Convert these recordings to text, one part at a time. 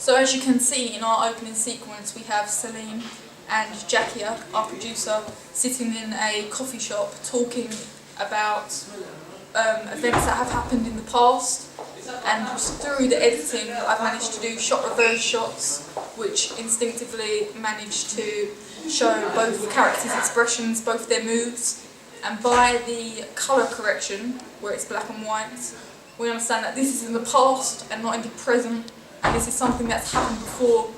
So as you can see in our opening sequence, we have Celine and Jackie, our producer, sitting in a coffee shop talking about events that have happened in the past, and through the editing I've managed to do shot reverse shots which instinctively manage to show both characters' expressions, both their moods, and by the colour correction, where it's black and white, we understand that this is in the past and not in the present, and this is something that's happened before,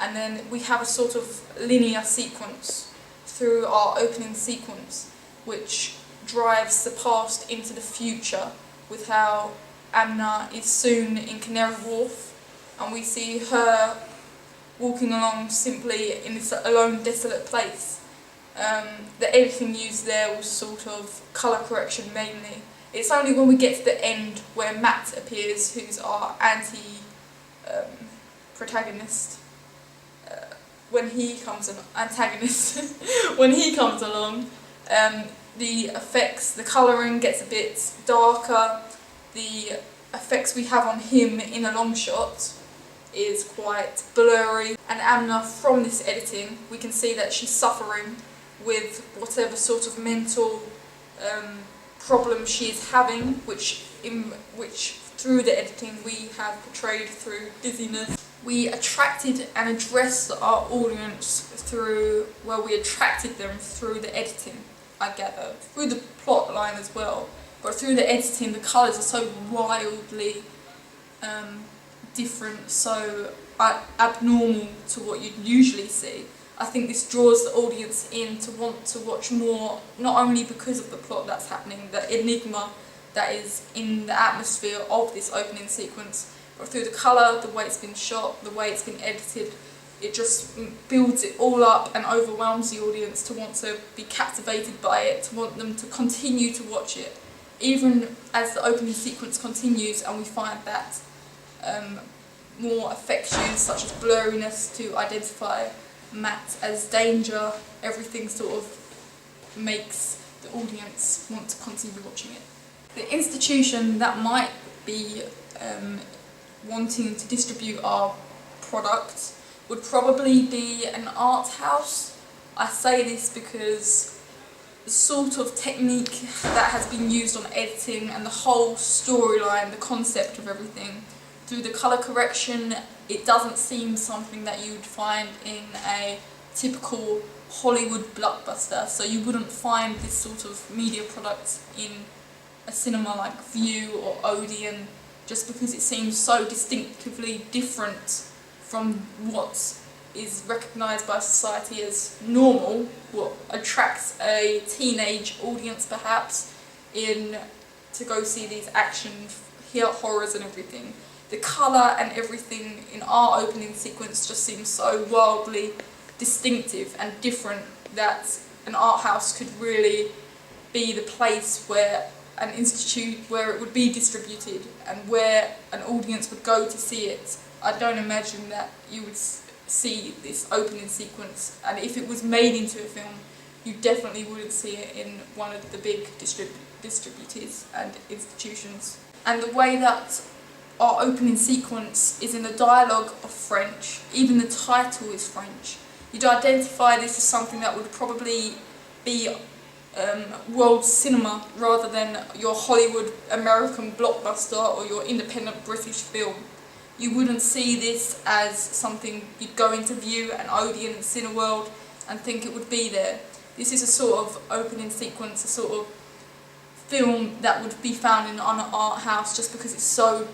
and then we have a sort of linear sequence through our opening sequence which drives the past into the future with how Amna is soon in Canary Wharf, and we see her walking along simply in this alone, desolate place. The editing used there was sort of colour correction mainly. It's only when we get to the end where Matt appears, who's our protagonist, when he comes along, the effects, the colouring gets a bit darker. The effects we have on him in a long shot is quite blurry, and Amna, from this editing, we can see that she's suffering with whatever sort of mental problem she is having, which through the editing we have portrayed through dizziness. We attracted and addressed our audience through the editing, I gather, through the plot line as well, but through the editing the colours are so wildly different, so abnormal to what you'd usually see. I think this draws the audience in to want to watch more, not only because of the plot that's happening, the enigma that is in the atmosphere of this opening sequence, but through the colour, the way it's been shot, the way it's been edited. It just builds it all up and overwhelms the audience to want to be captivated by it, to want them to continue to watch it, even as the opening sequence continues and we find that more effects used, such as blurriness to identify Matt as danger. Everything sort of makes the audience want to continue watching it. The institution that might be wanting to distribute our product would probably be an art house. I say this because the sort of technique that has been used on editing and the whole storyline, the concept of everything, through the colour correction, it doesn't seem something that you'd find in a typical Hollywood blockbuster. So you wouldn't find this sort of media product in a cinema like View or Odeon, just because it seems so distinctively different from what is recognised by society as normal, what attracts a teenage audience perhaps in to go see these action horrors and everything. The colour and everything in our opening sequence just seems so wildly distinctive and different that an art house could really be the place where an institute, where it would be distributed and where an audience would go to see it. I don't imagine that you would see this opening sequence, and if it was made into a film, you definitely wouldn't see it in one of the big distributors and institutions. And the way that our opening sequence is in the dialogue of French, even the title is French, you'd identify this as something that would probably be world cinema rather than your Hollywood American blockbuster or your independent British film. You wouldn't see this as something you'd go into View and Odeon and Cineworld and think it would be there. This is a sort of opening sequence, a sort of film that would be found in an art house just because it's so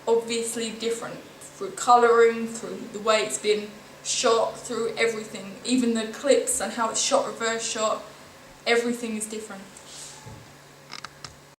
obviously different through colouring, through the way it's been shot, through everything, even the clips and how it's shot, reverse shot, everything is different.